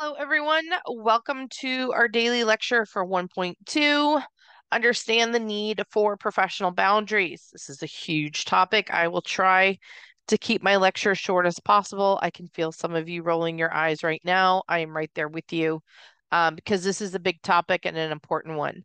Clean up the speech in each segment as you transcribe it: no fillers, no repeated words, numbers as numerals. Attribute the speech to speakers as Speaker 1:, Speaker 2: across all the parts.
Speaker 1: Hello, everyone. Welcome to our daily lecture for 1.2. Understand the need for professional boundaries. This is a huge topic. I will try to keep my lecture short as possible. I can feel some of you rolling your eyes right now. I am right there with you because this is a big topic and an important one.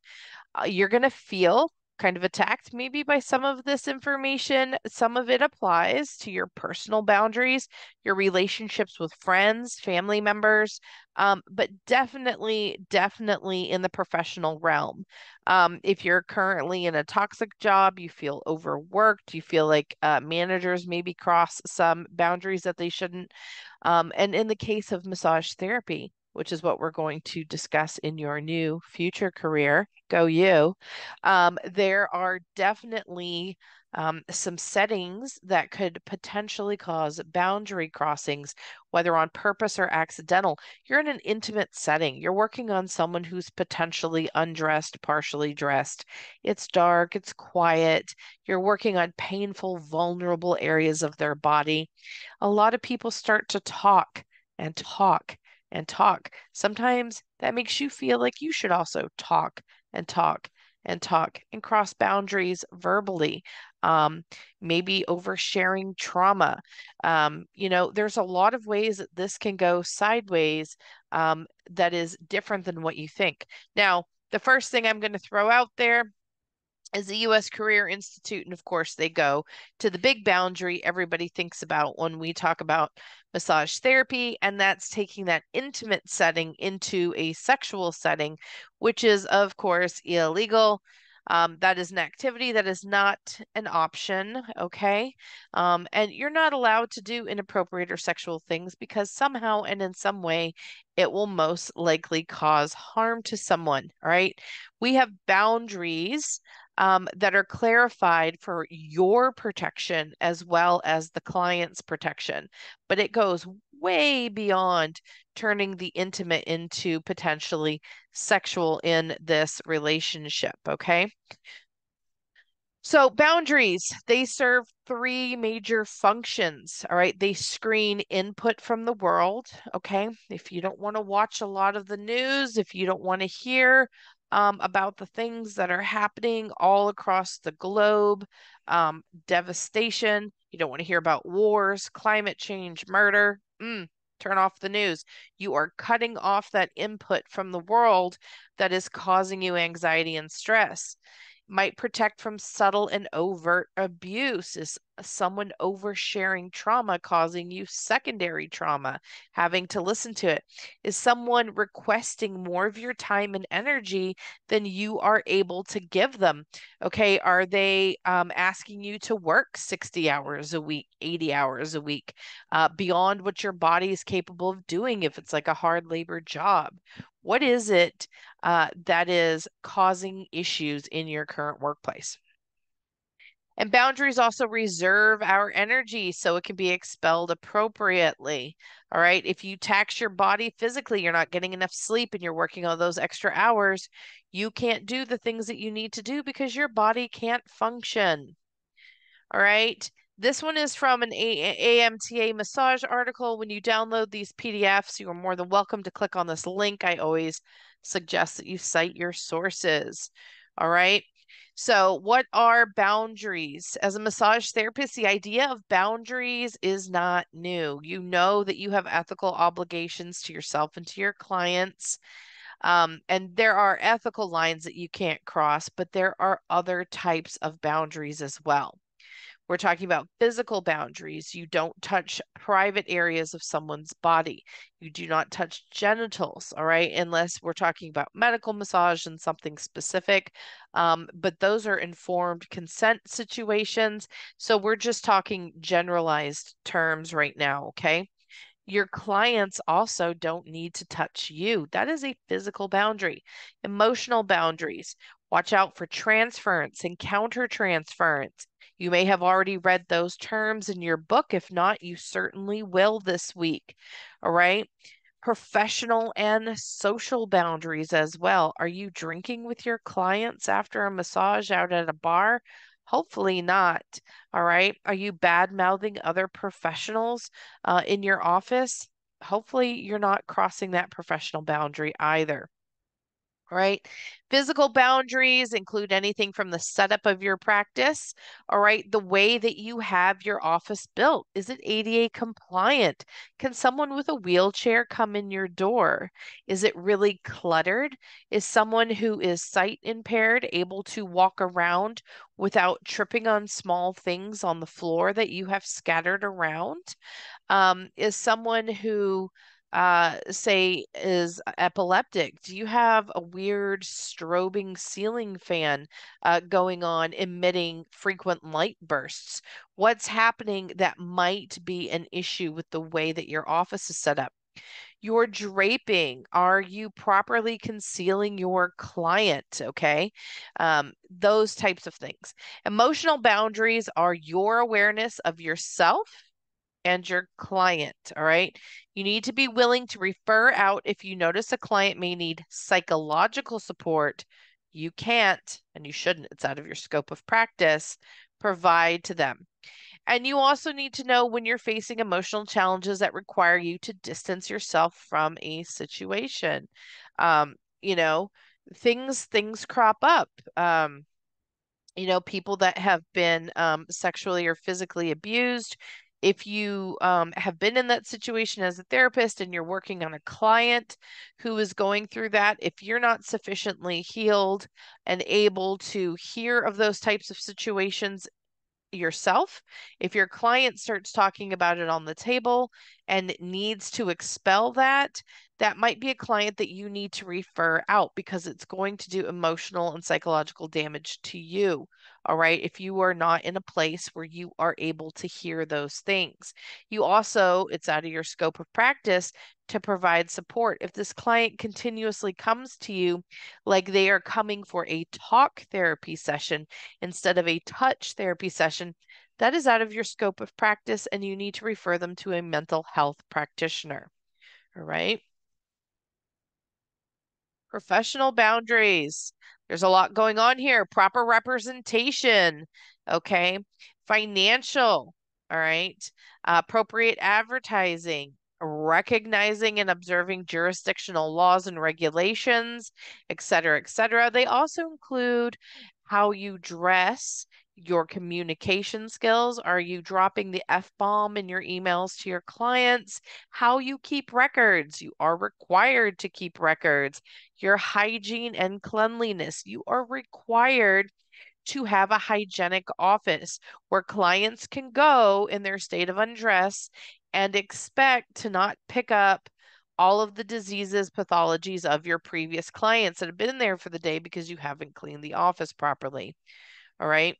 Speaker 1: You're going to feel kind of attacked maybe by some of this information. Some of it applies to your personal boundaries, your relationships with friends, family members, but definitely in the professional realm. If you're currently in a toxic job, you feel overworked, you feel like managers maybe cross some boundaries that they shouldn't. And in the case of massage therapy, which is what we're going to discuss in your new future career, go you. There are definitely some settings that could potentially cause boundary crossings, whether on purpose or accidental. You're in an intimate setting. You're working on someone who's potentially undressed, partially dressed. It's dark, it's quiet. You're working on painful, vulnerable areas of their body. A lot of people start to talk and talk and talk. Sometimes that makes you feel like you should also talk and talk and talk and cross boundaries verbally. Um, Maybe oversharing trauma. There's a lot of ways that this can go sideways that is different than what you think. Now, the first thing I'm going to throw out there is the U.S. Career Institute. And of course, they go to the big boundary everybody thinks about when we talk about massage therapy, and that's taking that intimate setting into a sexual setting, which is, of course, illegal. That is an activity that is not an option, okay? And you're not allowed to do inappropriate or sexual things because somehow and in some way it will most likely cause harm to someone, all right? We have boundaries that are clarified for your protection as well as the client's protection. But it goes way beyond turning the intimate into potentially sexual in this relationship. Okay. So boundaries, they serve three major functions. All right. They screen input from the world. Okay. If you don't want to watch a lot of the news, if you don't want to hear about the things that are happening all across the globe, devastation, you don't want to hear about wars, climate change, murder, turn off the news. You are cutting off that input from the world that is causing you anxiety and stress. Might protect from subtle and overt abuse. Is someone oversharing trauma causing you secondary trauma, having to listen to it? Is someone requesting more of your time and energy than you are able to give them? Okay, are they asking you to work 60 hours a week, 80 hours a week, beyond what your body is capable of doing if it's like a hard labor job? What is it that is causing issues in your current workplace? And boundaries also reserve our energy so it can be expelled appropriately. All right. If you tax your body physically, you're not getting enough sleep and you're working all those extra hours, you can't do the things that you need to do because your body can't function. All right. This one is from an AMTA massage article. When you download these PDFs, you are more than welcome to click on this link. I always suggest that you cite your sources. All right. So, what are boundaries? As a massage therapist, the idea of boundaries is not new. You know that you have ethical obligations to yourself and to your clients. And there are ethical lines that you can't cross, but there are other types of boundaries as well. We're talking about physical boundaries. You don't touch private areas of someone's body. You do not touch genitals, all right, unless we're talking about medical massage and something specific. But those are informed consent situations. So we're just talking generalized terms right now, okay? Your clients also don't need to touch you. That is a physical boundary. Emotional boundaries. Watch out for transference and countertransference. You may have already read those terms in your book. If not, you certainly will this week. All right. Professional and social boundaries as well. Are you drinking with your clients after a massage out at a bar? Hopefully not. All right. Are you bad mouthing other professionals in your office? hopefully you're not crossing that professional boundary either. Right? Physical boundaries include anything from the setup of your practice, all right, the way that you have your office built. Is it ADA compliant? Can someone with a wheelchair come in your door? Is it really cluttered? Is someone who is sight impaired able to walk around without tripping on small things on the floor that you have scattered around? Is someone who, say, is epileptic? Do you have a weird strobing ceiling fan going on, emitting frequent light bursts? What's happening that might be an issue with the way that your office is set up? Your draping, are you properly concealing your client? Okay. Those types of things. Emotional boundaries are your awareness of yourself and your client. All right. You need to be willing to refer out if you notice a client may need psychological support. You can't, and you shouldn't, it's out of your scope of practice, provide to them. And you also need to know when you're facing emotional challenges that require you to distance yourself from a situation. Um, you know, things crop up. People that have been sexually or physically abused. If you have been in that situation as a therapist and you're working on a client who is going through that, if you're not sufficiently healed and able to hear of those types of situations yourself, if your client starts talking about it on the table and needs to expel that, that might be a client that you need to refer out because it's going to do emotional and psychological damage to you. All right. If you are not in a place where you are able to hear those things, it's out of your scope of practice to provide support. If this client continuously comes to you like they are coming for a talk therapy session instead of a touch therapy session, that is out of your scope of practice and you need to refer them to a mental health practitioner. All right. Professional boundaries. There's a lot going on here. Proper representation. Okay. Financial. All right. Appropriate advertising. Recognizing and observing jurisdictional laws and regulations, et cetera, et cetera. They also include how you dress, your communication skills. Are you dropping the F-bomb in your emails to your clients? How you keep records. You are required to keep records. Your hygiene and cleanliness. You are required to have a hygienic office where clients can go in their state of undress and expect to not pick up all of the diseases, pathologies of your previous clients that have been there for the day because you haven't cleaned the office properly. All right.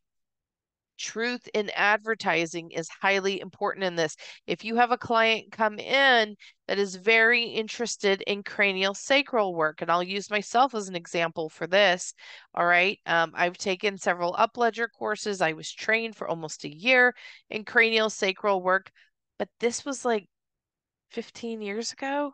Speaker 1: Truth in advertising is highly important in this. If you have a client come in that is very interested in cranial sacral work, and I'll use myself as an example for this. All right. I've taken several Upledger courses. I was trained for almost a year in cranial sacral work, but this was like 15 years ago.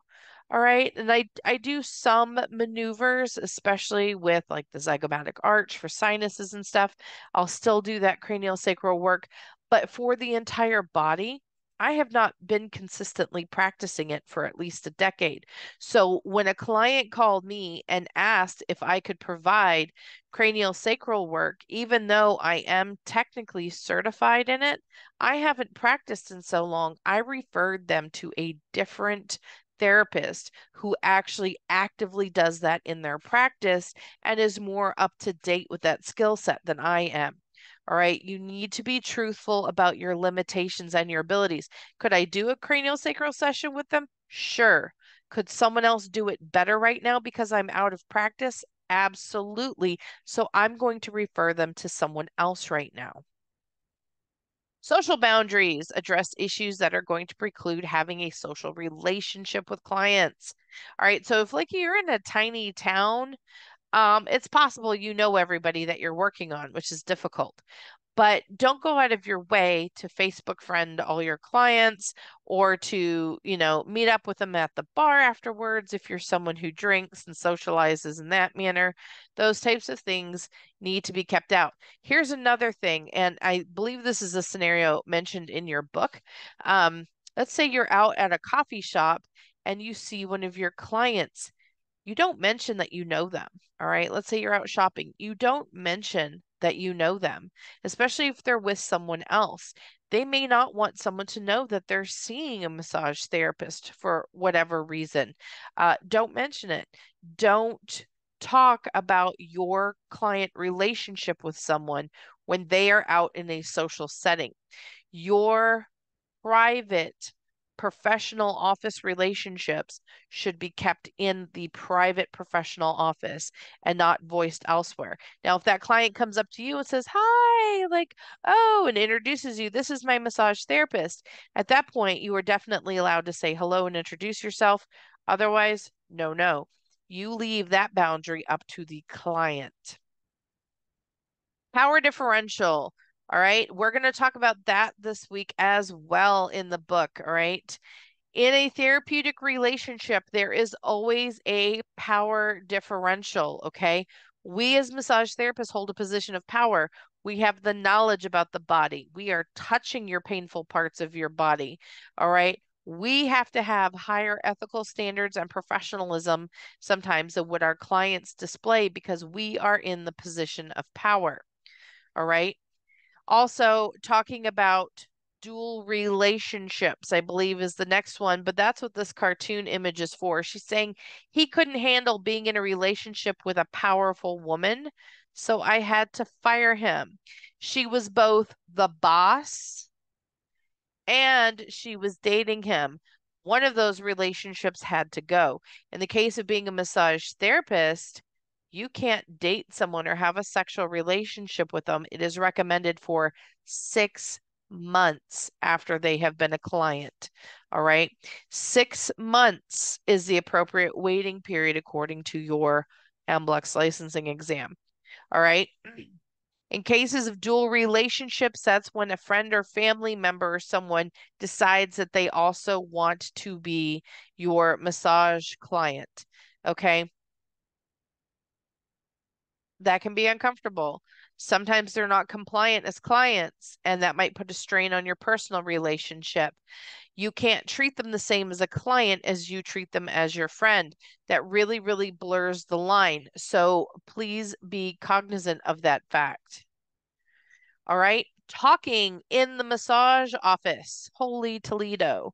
Speaker 1: All right. And I do some maneuvers, especially with like the zygomatic arch for sinuses and stuff. I'll still do that cranial sacral work, but for the entire body, I have not been consistently practicing it for at least a decade. So when a client called me and asked if I could provide cranial sacral work, even though I am technically certified in it, I haven't practiced in so long. I referred them to a different therapist who actually actively does that in their practice and is more up to date with that skill set than I am. All right, you need to be truthful about your limitations and your abilities. Could I do a craniosacral session with them? Sure. Could someone else do it better right now because I'm out of practice? Absolutely. So I'm going to refer them to someone else right now. Social boundaries address issues that are going to preclude having a social relationship with clients. All right, so if like you're in a tiny town, it's possible you know everybody that you're working on, which is difficult. But don't go out of your way to Facebook friend all your clients or to, meet up with them at the bar afterwards if you're someone who drinks and socializes in that manner. Those types of things need to be kept out. Here's another thing, and I believe this is a scenario mentioned in your book. Um, Let's say you're out at a coffee shop and you see one of your clients. You don't mention that you know them. All right. Let's say you're out shopping. You don't mention that you know them, especially if they're with someone else. They may not want someone to know that they're seeing a massage therapist for whatever reason. Don't mention it. Don't talk about your client relationship with someone when they are out in a social setting. Your private professional office relationships should be kept in the private professional office and not voiced elsewhere. Now, if that client comes up to you and says, "Hi," like, "Oh," and introduces you, "This is my massage therapist," at that point, you are definitely allowed to say hello and introduce yourself. Otherwise, no, no. You leave that boundary up to the client. Power differential. All right. We're going to talk about that this week as well in the book. All right. In a therapeutic relationship, there is always a power differential. Okay. We as massage therapists hold a position of power. We have the knowledge about the body. We are touching your painful parts of your body. All right. We have to have higher ethical standards and professionalism sometimes of what our clients display because we are in the position of power. All right. Also, talking about dual relationships, I believe is the next one, but that's what this cartoon image is for. She's saying he couldn't handle being in a relationship with a powerful woman, so I had to fire him. She was both the boss and she was dating him. One of those relationships had to go. In the case of being a massage therapist, you can't date someone or have a sexual relationship with them. It is recommended for 6 months after they have been a client. All right. 6 months is the appropriate waiting period according to your MBLEX licensing exam. All right. In cases of dual relationships, that's when a friend or family member or someone decides that they also want to be your massage client. Okay. That can be uncomfortable. Sometimes they're not compliant as clients, and that might put a strain on your personal relationship. You can't treat them the same as a client as you treat them as your friend. That really, really blurs the line. So please be cognizant of that fact. All right. Talking in the massage office. Holy Toledo.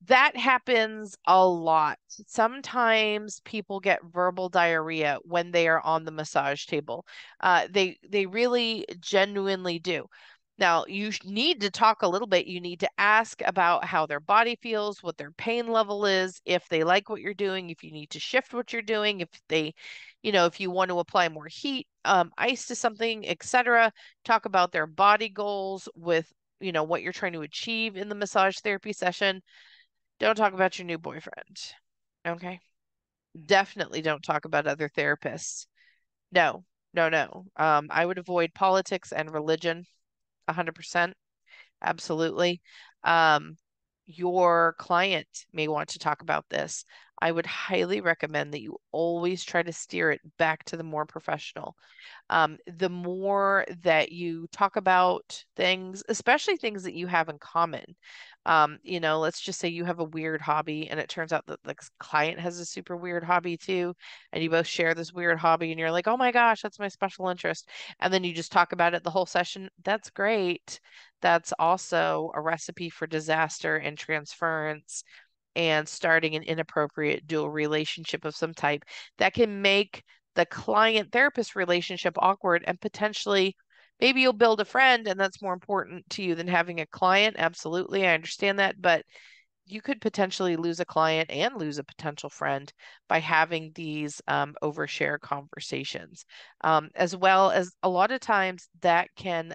Speaker 1: That happens a lot. Sometimes people get verbal diarrhea when they are on the massage table. They really genuinely do. Now, you need to talk a little bit. You need to ask about how their body feels, what their pain level is, if they like what you're doing, if you need to shift what you're doing, if they, if you want to apply more heat, ice to something, etc. Talk about their body goals with, what you're trying to achieve in the massage therapy session. Don't talk about your new boyfriend. Okay. Definitely don't talk about other therapists. No, no, no. I would avoid politics and religion 100%. Absolutely. Um, your client may want to talk about this. I would highly recommend that you always try to steer it back to the more professional. The more that you talk about things, especially things that you have in common. Let's just say you have a weird hobby and it turns out that the client has a super weird hobby too, and you both share this weird hobby and you're like, oh my gosh, that's my special interest. And then you just talk about it the whole session. That's great. That's also a recipe for disaster and transference and starting an inappropriate dual relationship of some type that can make the client therapist relationship awkward and potentially maybe you'll build a friend and that's more important to you than having a client. Absolutely. I understand that, but you could potentially lose a client and lose a potential friend by having these overshare conversations. As well as a lot of times that can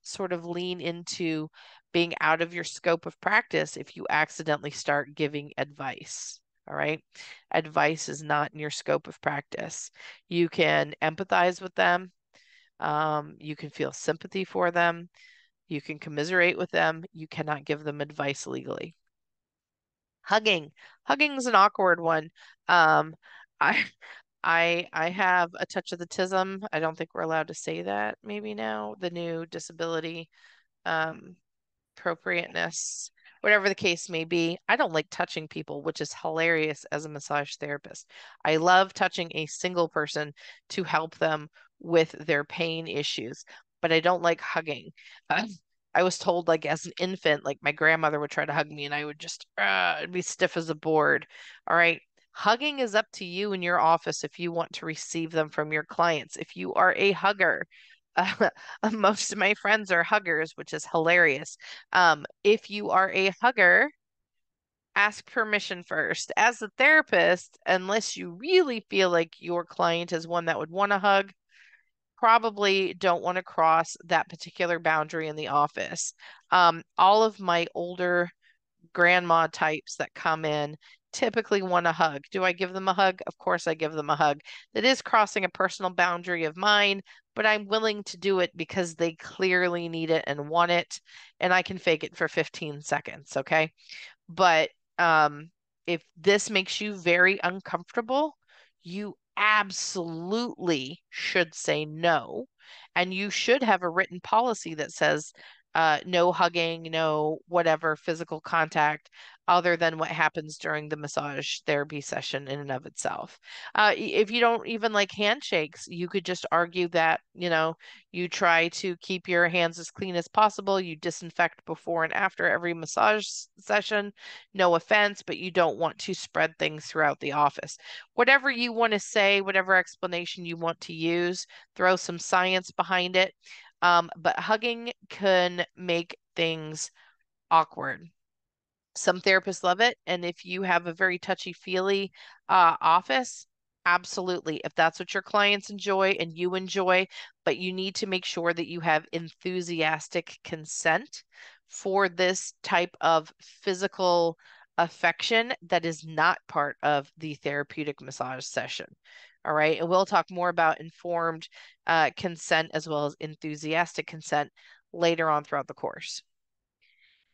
Speaker 1: sort of lean into being out of your scope of practice if you accidentally start giving advice. All right. Advice is not in your scope of practice. You can empathize with them. You can feel sympathy for them. You can commiserate with them. You cannot give them advice legally. Hugging. Hugging is an awkward one. Um, I I have a touch of the tism. I don't think we're allowed to say that maybe now. The new disability um appropriateness. whatever the case may be. I don't like touching people, which is hilarious as a massage therapist. I love touching a single person to help them with their pain issues, but I don't like hugging. Uh, I was told, like, as an infant, like, my grandmother would try to hug me and I would just be stiff as a board. All right. Hugging is up to you in your office if you want to receive them from your clients. If you are a hugger, uh, most of my friends are huggers, which is hilarious. If you are a hugger, ask permission first. As a therapist, unless you really feel like your client is one that would want to hug, probably don't want to cross that particular boundary in the office. All of my older grandma types that come in typically want a hug. Do I give them a hug? Of course, I give them a hug. That is crossing a personal boundary of mine, but I'm willing to do it because they clearly need it and want it, and I can fake it for 15 seconds, okay? But if this makes you very uncomfortable, you absolutely should say no. And you should have a written policy that says no hugging, no whatever physical contact other than what happens during the massage therapy session in and of itself. If you don't even like handshakes, you could just argue that, you try to keep your hands as clean as possible. You disinfect before and after every massage session. No offense, but you don't want to spread things throughout the office. Whatever you want to say, whatever explanation you want to use, throw some science behind it. But hugging can make things awkward. Some therapists love it. And if you have a very touchy-feely office, absolutely. If that's what your clients enjoy and you enjoy, but you need to make sure that you have enthusiastic consent for this type of physical affection that is not part of the therapeutic massage session. All right. And we'll talk more about informed consent as well as enthusiastic consent later on throughout the course.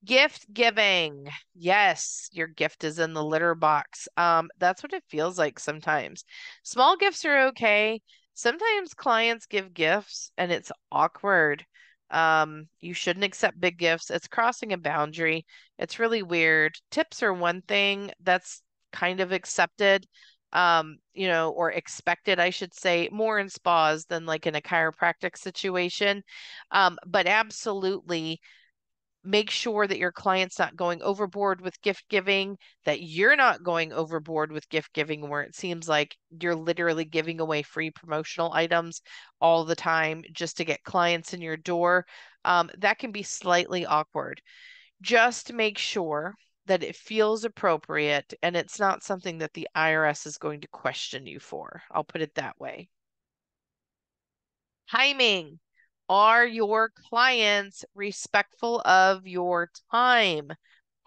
Speaker 1: Gift giving. Yes, your gift is in the litter box. That's what it feels like sometimes. Small gifts are okay. Sometimes clients give gifts and it's awkward. You shouldn't accept big gifts. It's crossing a boundary. It's really weird. Tips are one thing that's kind of accepted, or expected, I should say, more in spas than like in a chiropractic situation. But absolutely make sure that your client's not going overboard with gift giving, that you're not going overboard with gift giving where it seems like you're literally giving away free promotional items all the time just to get clients in your door. That can be slightly awkward. Just make sure that it feels appropriate and it's not something that the IRS is going to question you for. I'll put it that way. Timing. Are your clients respectful of your time?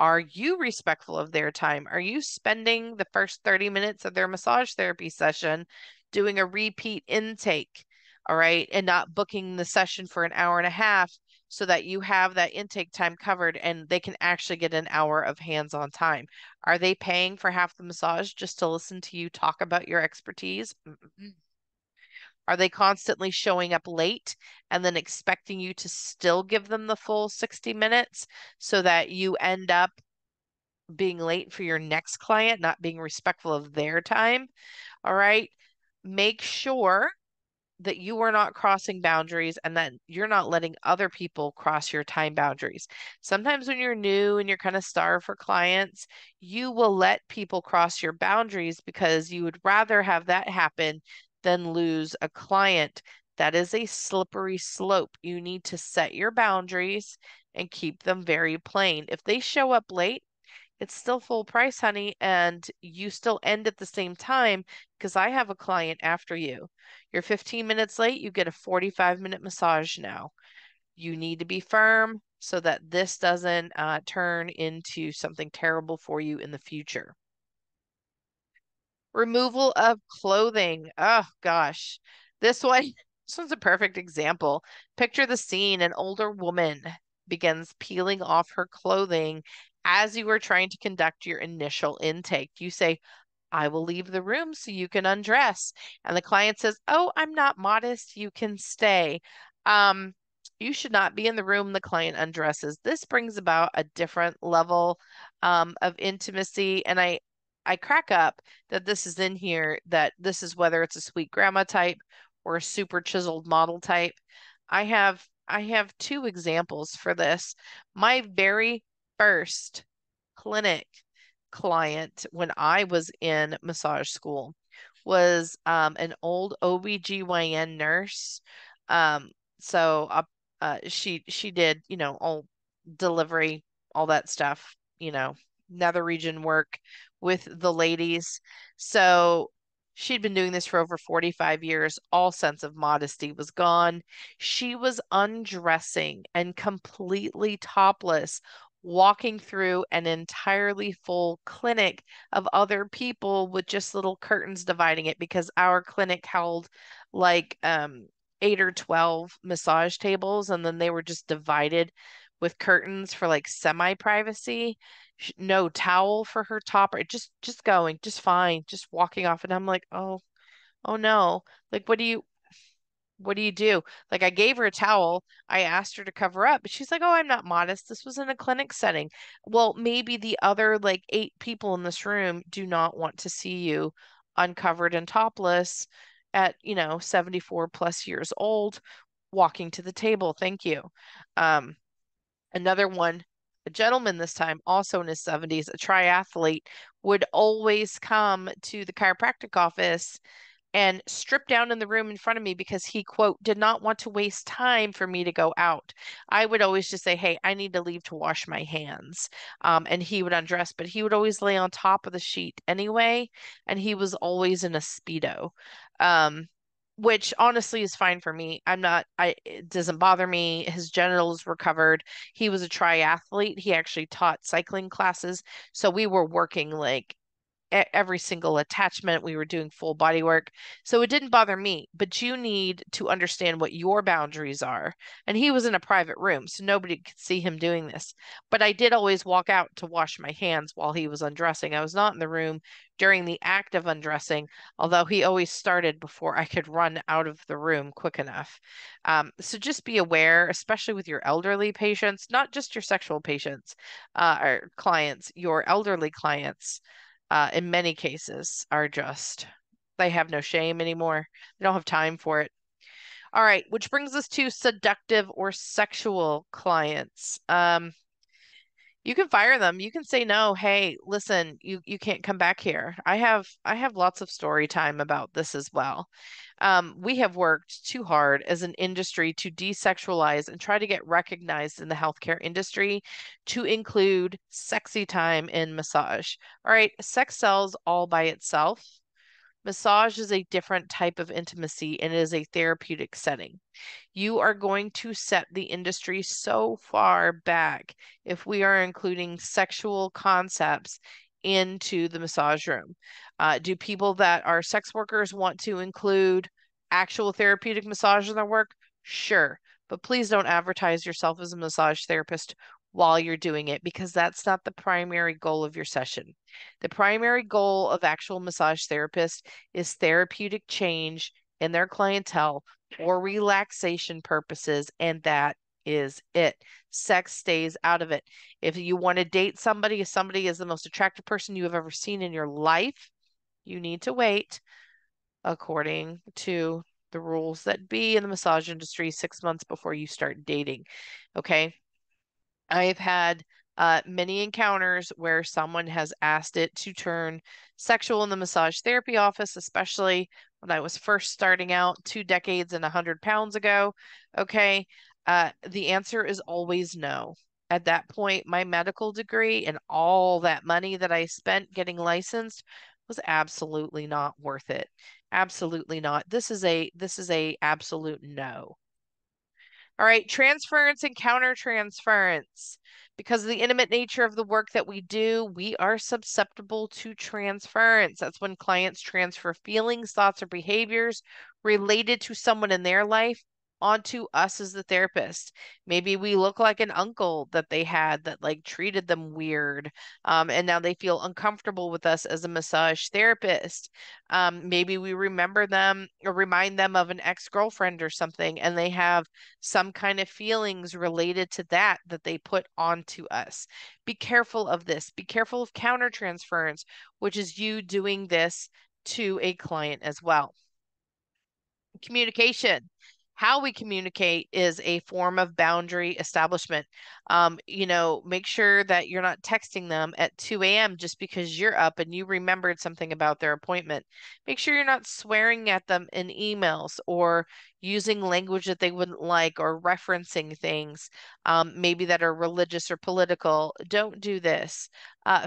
Speaker 1: Are you respectful of their time? Are you spending the first 30 minutes of their massage therapy session doing a repeat intake? All right. And not booking the session for an hour and a half so that you have that intake time covered and they can actually get an hour of hands-on time. Are they paying for half the massage just to listen to you talk about your expertise? Mm-mm. Are they constantly showing up late and then expecting you to still give them the full 60 minutes so that you end up being late for your next client, not being respectful of their time? All right. Make sure that you are not crossing boundaries and that you're not letting other people cross your time boundaries. Sometimes when you're new and you're kind of starved for clients, you will let people cross your boundaries because you would rather have that happen than lose a client. That is a slippery slope. You need to set your boundaries and keep them very plain. If they show up late, it's still full price, honey, and you still end at the same time because I have a client after you. You're 15 minutes late, you get a 45-minute massage now. You need to be firm so that this doesn't turn into something terrible for you in the future. Removal of clothing. Oh gosh. This one, this one's a perfect example. Picture the scene. An older woman begins peeling off her clothing as you are trying to conduct your initial intake. You say, I will leave the room so you can undress. And the client says, Oh, I'm not modest. You can stay. Um, You should not be in the room the client undresses. This brings about a different level of intimacy. And I crack up that this is in here, that this is whether it's a sweet grandma type or a super chiseled model type. I have two examples for this. My very first clinic client when I was in massage school was an old OBGYN nurse. Um, so she did, all delivery, all that stuff, nether region work with the ladies. So she'd been doing this for over 45 years. All sense of modesty was gone. She was undressing and completely topless, walking through an entirely full clinic of other people with just little curtains dividing it because our clinic held like 8 or 12 massage tables, and then they were just divided with curtains for like semi-privacy. No towel for her top, or just going, just fine, just walking off. And I'm like, oh no. Like, what do you do? Like, I gave her a towel. I asked her to cover up, but she's like, "Oh, I'm not modest. This was in a clinic setting." Well, maybe the other like 8 people in this room do not want to see you uncovered and topless at, 74 plus years old, walking to the table. Thank you. Um, Another one, a gentleman this time, also in his 70s, a triathlete, would always come to the chiropractic office and stripped down in the room in front of me because he, quote, did not want to waste time for me to go out. I would always just say, "Hey, I need to leave to wash my hands." And he would undress, but he would always lay on top of the sheet anyway. And he was always in a Speedo. Um, which honestly is fine for me. It doesn't bother me. His genitals were covered. He was a triathlete. He actually taught cycling classes. So we were working like every single attachment. We were doing full body work. So it didn't bother me, but you need to understand what your boundaries are. And he was in a private room, so nobody could see him doing this. But I did always walk out to wash my hands while he was undressing. I was not in the room during the act of undressing, although he always started before I could run out of the room quick enough. So just be aware, especially with your elderly patients, not just your sexual patients or clients, your elderly clients in many cases are just, they have no shame anymore. They don't have time for it. All right, which brings us to seductive or sexual clients. You can fire them. You can say no. Hey, listen, you can't come back here. I have lots of story time about this as well. We have worked too hard as an industry to desexualize and try to get recognized in the healthcare industry to include sexy time in massage. All right, sex sells all by itself. Massage is a different type of intimacy and it is a therapeutic setting. You are going to set the industry so far back if we are including sexual concepts into the massage room. Do people that are sex workers want to include actual therapeutic massage in their work? Sure. But please don't advertise yourself as a massage therapist while you're doing it because that's not the primary goal of your session. The primary goal of actual massage therapists is therapeutic change in their clientele for relaxation purposes, and that is it. Sex stays out of it. If you want to date somebody, if somebody is the most attractive person you have ever seen in your life, you need to wait according to the rules that be in the massage industry 6 months before you start dating. Okay. I've had many encounters where someone has asked it to turn sexual in the massage therapy office, especially when I was first starting out 2 decades and 100 pounds ago. Okay. The answer is always no. At that point, my medical degree and all that money that I spent getting licensed was absolutely not worth it. Absolutely not. This is a absolute no. All right, transference and countertransference. Because of the intimate nature of the work that we do, we are susceptible to transference. That's when clients transfer feelings, thoughts, or behaviors related to someone in their life onto us as the therapist. Maybe we look like an uncle that they had that like treated them weird, and now they feel uncomfortable with us as a massage therapist. Maybe we remember them or remind them of an ex-girlfriend or something, and they have some kind of feelings related to that that they put onto us. Be careful of this. Be careful of countertransference, which is you doing this to a client as well. Communication. How we communicate is a form of boundary establishment. Make sure that you're not texting them at 2 a.m. just because you're up and you remembered something about their appointment. Make sure you're not swearing at them in emails or using language that they wouldn't like or referencing things, maybe that are religious or political. Don't do this.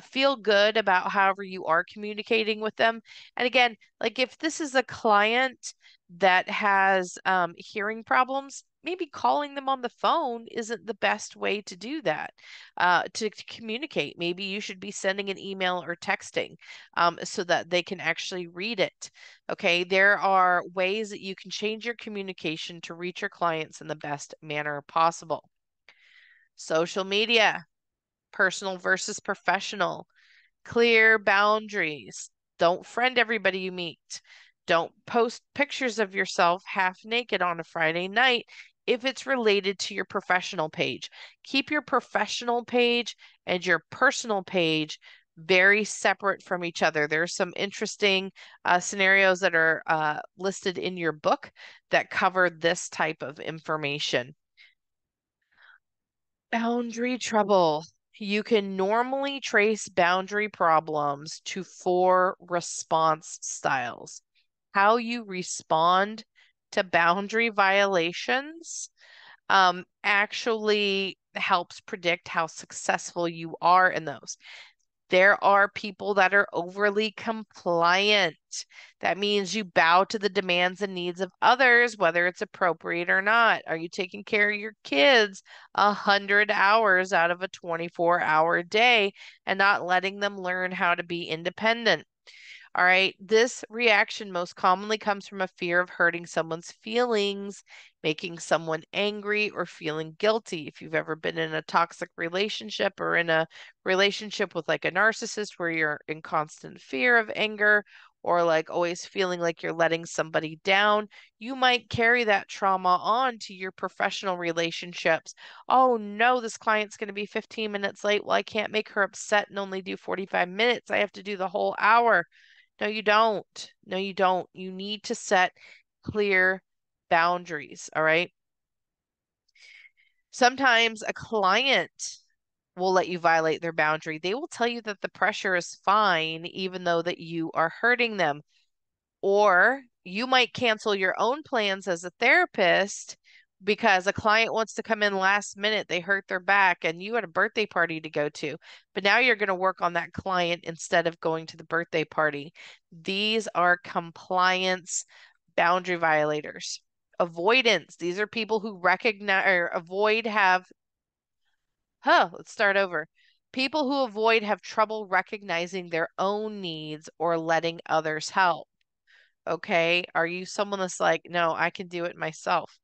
Speaker 1: Feel good about however you are communicating with them. And again, like if this is a client that has hearing problems, maybe calling them on the phone isn't the best way to do that, to communicate. Maybe you should be sending an email or texting so that they can actually read it. Okay, there are ways that you can change your communication to reach your clients in the best manner possible. Social media, personal versus professional. Clear boundaries. Don't friend everybody you meet. Don't post pictures of yourself half naked on a Friday night if it's related to your professional page. Keep your professional page and your personal page very separate from each other. There's some interesting scenarios that are listed in your book that cover this type of information. Boundary trouble. You can normally trace boundary problems to 4 response styles. How you respond to boundary violations actually helps predict how successful you are in those. There are people that are overly compliant. That means you bow to the demands and needs of others, whether it's appropriate or not. Are you taking care of your kids 100 hours out of a 24-hour day and not letting them learn how to be independent? All right. This reaction most commonly comes from a fear of hurting someone's feelings, making someone angry, or feeling guilty. If you've ever been in a toxic relationship or in a relationship with like a narcissist where you're in constant fear of anger or like always feeling like you're letting somebody down, you might carry that trauma on to your professional relationships. Oh no, this client's going to be 15 minutes late. Well, I can't make her upset and only do 45 minutes. I have to do the whole hour. No, you don't. No, you don't. You need to set clear boundaries, all right? Sometimes a client will let you violate their boundary. They will tell you that the pressure is fine, even though that you are hurting them. Or you might cancel your own plans as a therapist because a client wants to come in last minute, they hurt their back, and you had a birthday party to go to. But now you're going to work on that client instead of going to the birthday party. These are compliance boundary violators. Avoidance. These are people who recognize or avoid have, let's start over. People who avoid have trouble recognizing their own needs or letting others help. Okay. Are you someone that's like, no, I can do it myself?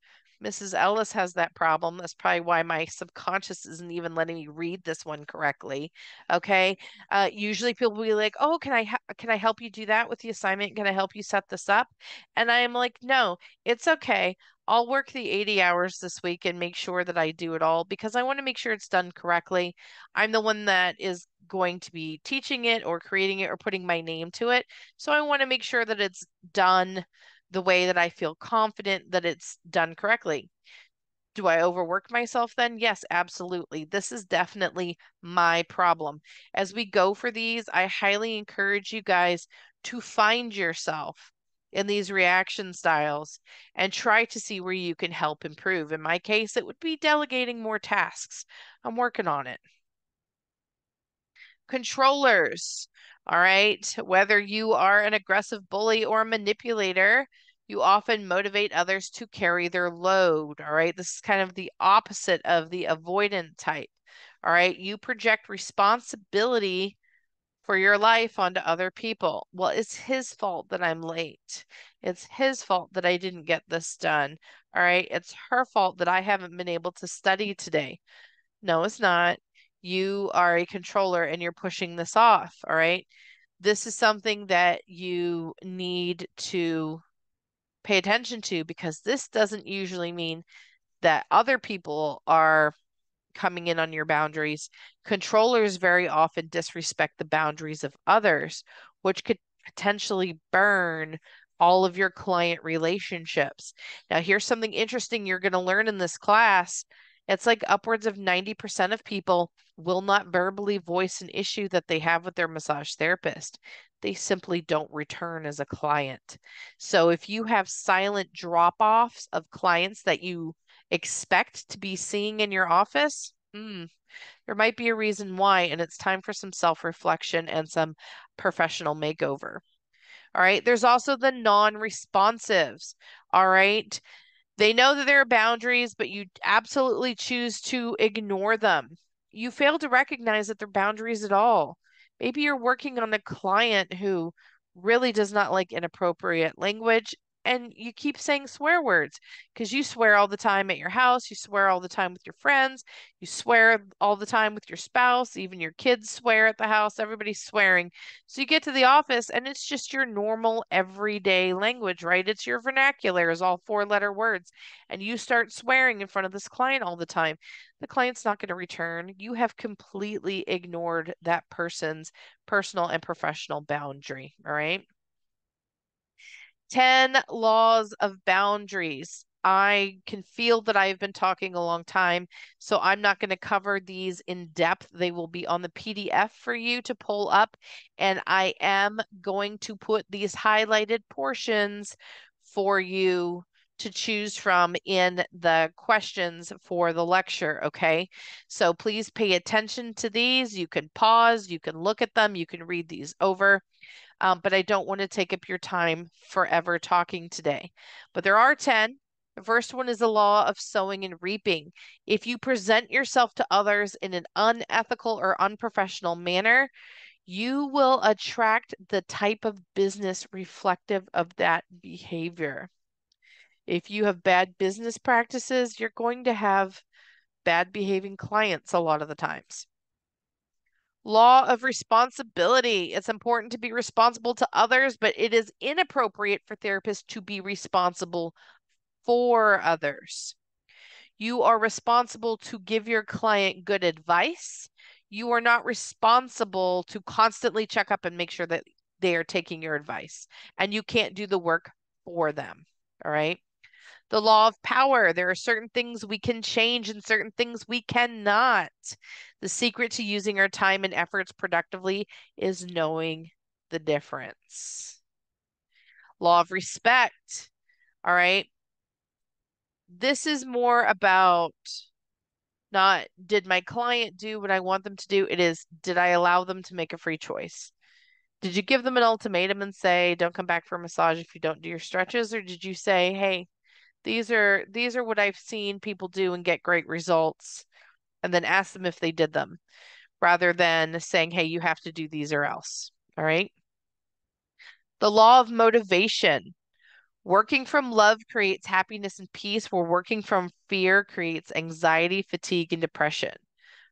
Speaker 1: Mrs. Ellis has that problem. That's probably why my subconscious isn't even letting me read this one correctly. Okay. Usually people will be like, oh, can I help you do that with the assignment? Can I help you set this up? And I'm like, no, it's okay. I'll work the 80 hours this week and make sure that I do it all because I want to make sure it's done correctly. I'm the one that is going to be teaching it or creating it or putting my name to it. So I want to make sure that it's done the way that I feel confident that it's done correctly. Do I overwork myself then? Yes, absolutely. This is definitely my problem. As we go for these, I highly encourage you guys to find yourself in these reaction styles and try to see where you can help improve. In my case, it would be delegating more tasks. I'm working on it. Controllers. All right. Whether you are an aggressive bully or a manipulator, you often motivate others to carry their load. All right. This is kind of the opposite of the avoidant type. All right. You project responsibility for your life onto other people. Well, it's his fault that I'm late. It's his fault that I didn't get this done. All right. It's her fault that I haven't been able to study today. No, it's not. You are a controller and you're pushing this off. All right. This is something that you need to pay attention to because this doesn't usually mean that other people are coming in on your boundaries. Controllers very often disrespect the boundaries of others, which could potentially burn all of your client relationships. Now, here's something interesting you're going to learn in this class. It's like upwards of 90% of people will not verbally voice an issue that they have with their massage therapist. They simply don't return as a client. So if you have silent drop-offs of clients that you expect to be seeing in your office, there might be a reason why, and it's time for some self-reflection and some professional makeover. All right. There's also the non-responsives. All right. They know that there are boundaries, but you absolutely choose to ignore them. You fail to recognize that they're boundaries at all. Maybe you're working on a client who really does not like inappropriate language, and you keep saying swear words because you swear all the time at your house, you swear all the time with your friends, you swear all the time with your spouse, even your kids swear at the house, everybody's swearing. So you get to the office and it's just your normal everyday language, right? It's your vernacular is all four-letter words and you start swearing in front of this client all the time, the client's not going to return. You have completely ignored that person's personal and professional boundary. All right. 10 laws of boundaries. I can feel that I've been talking a long time, so I'm not going to cover these in depth. They will be on the PDF for you to pull up, and I am going to put these highlighted portions for you to choose from in the questions for the lecture, okay? So please pay attention to these. You can pause, you can look at them, you can read these over. But I don't want to take up your time forever talking today. But there are 10. The first one is the law of sowing and reaping. If you present yourself to others in an unethical or unprofessional manner, you will attract the type of business reflective of that behavior. If you have bad business practices, you're going to have bad behaving clients a lot of the times. Law of responsibility. It's important to be responsible to others, but it is inappropriate for therapists to be responsible for others. You are responsible to give your client good advice. You are not responsible to constantly check up and make sure that they are taking your advice, and you can't do the work for them. All right. The law of power. There are certain things we can change and certain things we cannot. The secret to using our time and efforts productively is knowing the difference. Law of respect. All right. This is more about not did my client do what I want them to do? It is, did I allow them to make a free choice? Did you give them an ultimatum and say, don't come back for a massage if you don't do your stretches? Or did you say, hey, these are what I've seen people do and get great results, and then ask them if they did them, rather than saying, hey, you have to do these or else. All right. The law of motivation. Working from love creates happiness and peace, where working from fear creates anxiety, fatigue, and depression.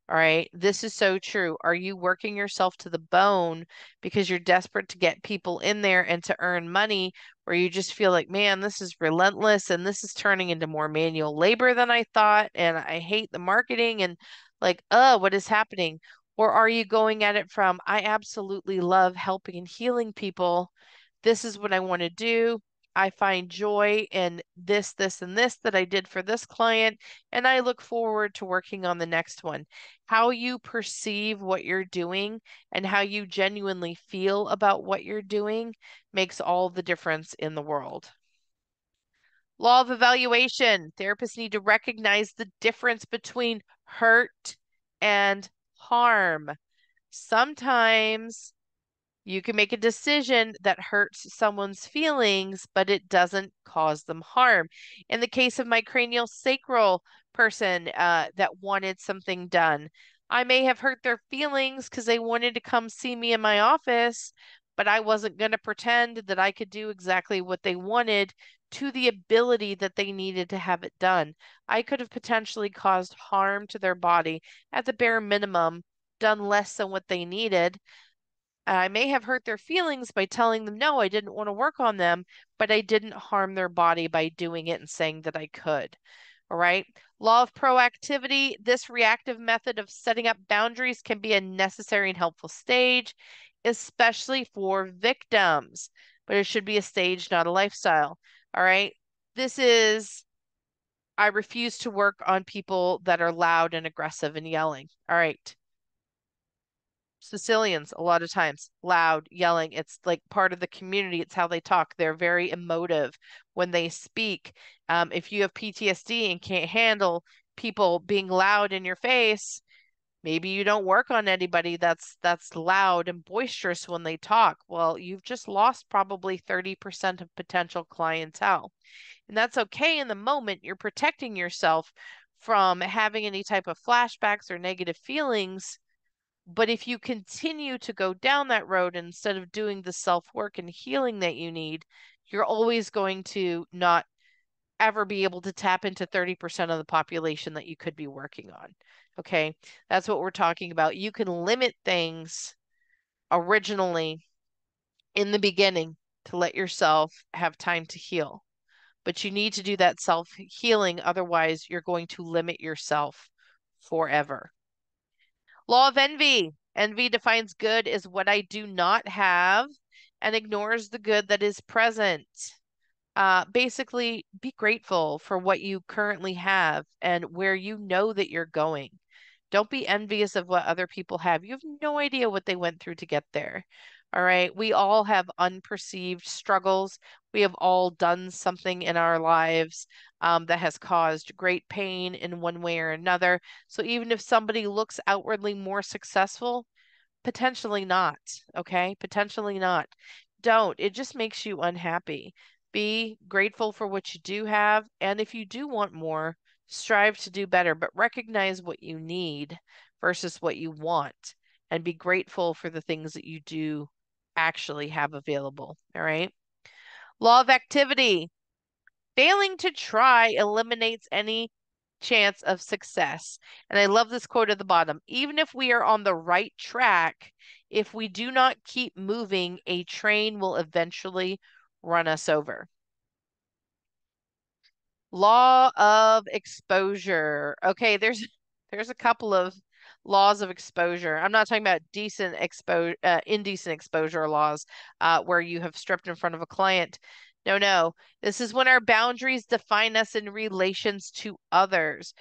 Speaker 1: All right. This is so true. Are you working yourself to the bone because you're desperate to get people in there and to earn money, where you just feel like, man, this is relentless and this is turning into more manual labor than I thought, and I hate the marketing and like, what is happening? Or are you going at it from, I absolutely love helping and healing people. This is what I want to do. I find joy in this, and this that I did for this client, and I look forward to working on the next one. How you perceive what you're doing and how you genuinely feel about what you're doing makes all the difference in the world. Law of evaluation. Therapists need to recognize the difference between hurt and harm. Sometimes you can make a decision that hurts someone's feelings, but it doesn't cause them harm. In the case of my cranial sacral person that wanted something done, I may have hurt their feelings because they wanted to come see me in my office, but I wasn't going to pretend that I could do exactly what they wanted to the ability that they needed to have it done. I could have potentially caused harm to their body, at the bare minimum, done less than what they needed. I may have hurt their feelings by telling them, no, I didn't want to work on them, but I didn't harm their body by doing it and saying that I could. All right. Law of proactivity. This reactive method of setting up boundaries can be a necessary and helpful stage, especially for victims, but it should be a stage, not a lifestyle. All right. This is, I refuse to work on people that are loud and aggressive and yelling. All right. Sicilians, a lot of times, loud, yelling. It's like part of the community. It's how they talk. They're very emotive when they speak. If you have PTSD and can't handle people being loud in your face, maybe you don't work on anybody that's loud and boisterous when they talk. Well, you've just lost probably 30% of potential clientele. And that's okay in the moment. You're protecting yourself from having any type of flashbacks or negative feelings, but if you continue to go down that road instead of doing the self work and healing that you need, you're always going to not ever be able to tap into 30% of the population that you could be working on. Okay. That's what we're talking about. You can limit things originally in the beginning to let yourself have time to heal, but you need to do that self healing. Otherwise, you're going to limit yourself forever. Law of envy. Envy defines good as what I do not have and ignores the good that is present. Basically, be grateful for what you currently have and where you know that you're going. Don't be envious of what other people have. You have no idea what they went through to get there. All right. We all have unperceived struggles. We have all done something in our lives that has caused great pain in one way or another. So even if somebody looks outwardly more successful, potentially not. Okay. Potentially not. Don't. It just makes you unhappy. Be grateful for what you do have. And if you do want more, strive to do better, but recognize what you need versus what you want and be grateful for the things that you do actually have available. All right. Law of activity. Failing to try eliminates any chance of success. And I love this quote at the bottom. Even if we are on the right track, if we do not keep moving, a train will eventually run us over. Law of exposure. Okay, there's a couple of laws of exposure. I'm not talking about indecent exposure laws, where you have stripped in front of a client. No, no. This is when our boundaries define us in relations to others.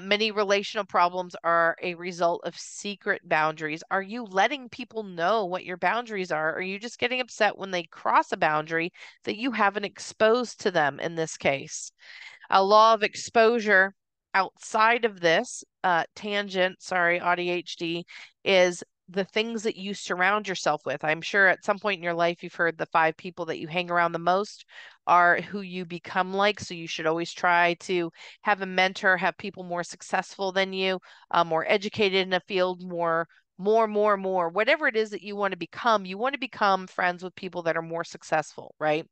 Speaker 1: Many relational problems are a result of secret boundaries. Are you letting people know what your boundaries are? Or are you just getting upset when they cross a boundary that you haven't exposed to them in this case? A law of exposure outside of this tangent, sorry, ADHD, is the things that you surround yourself with. I'm sure at some point in your life you've heard the 5 people that you hang around the most are who you become like. So you should always try to have a mentor, have people more successful than you, more educated in a field, more, whatever it is that you want to become friends with people that are more successful, right?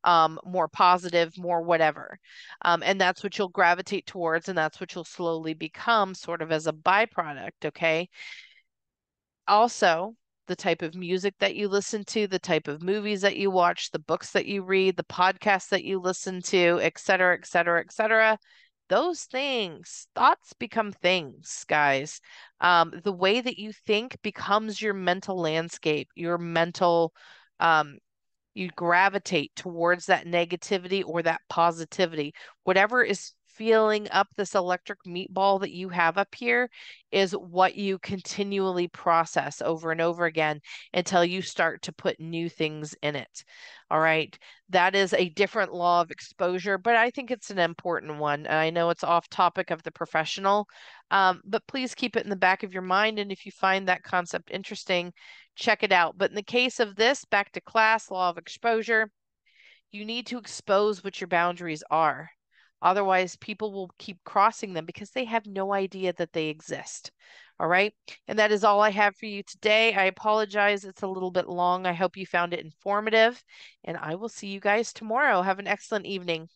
Speaker 1: More positive, more whatever. And that's what you'll gravitate towards, and that's what you'll slowly become sort of as a byproduct, okay? Also, the type of music that you listen to, the type of movies that you watch, the books that you read, the podcasts that you listen to, et cetera, et cetera, et cetera. Those things, thoughts become things, guys. The way that you think becomes your mental landscape, your mental you gravitate towards that negativity or that positivity. Whatever is feeling up this electric meatball that you have up here is what you continually process over and over again until you start to put new things in it. All right. That is a different law of exposure, but I think it's an important one. And I know it's off topic of the professional, but please keep it in the back of your mind. And if you find that concept interesting, check it out. But in the case of this, back to class, law of exposure, you need to expose what your boundaries are. Otherwise, people will keep crossing them because they have no idea that they exist. All right. And that is all I have for you today. I apologize. It's a little bit long. I hope you found it informative, and I will see you guys tomorrow. Have an excellent evening.